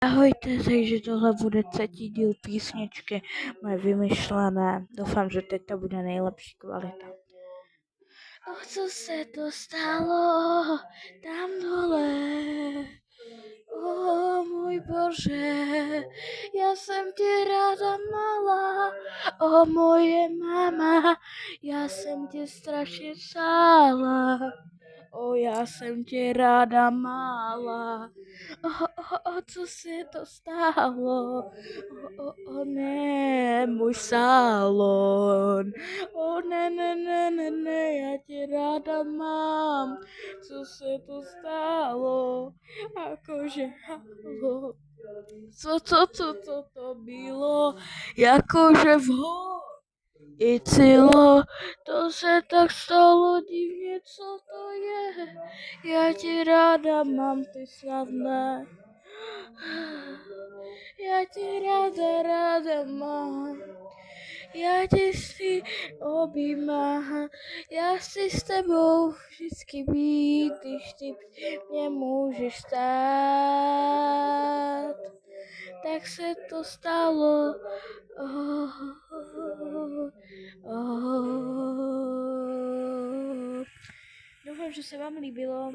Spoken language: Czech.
Ahojte, takže tohle bude třetí díl písničky moje vymyšlené. Doufám, že teď to bude nejlepší kvalita. Co se to stalo tam dole? Můj Bože, já jsem tě ráda mala. Moje mama, já jsem tě strašně přála. Já jsem tě ráda mála. Co se to stalo? Ne, můj salon. Ne, já tě ráda mám. Co se to stalo? Jakože halo. Co to bylo? Jakože i cilo, to se tak stalo divně, co to je? Já tě ráda mám, ty snad ne. Já tě ráda mám. Já tě si objímám. Já si s tebou vždycky být, když ty mě můžeš stát. Tak se to stalo. Doufám, že se vám líbilo.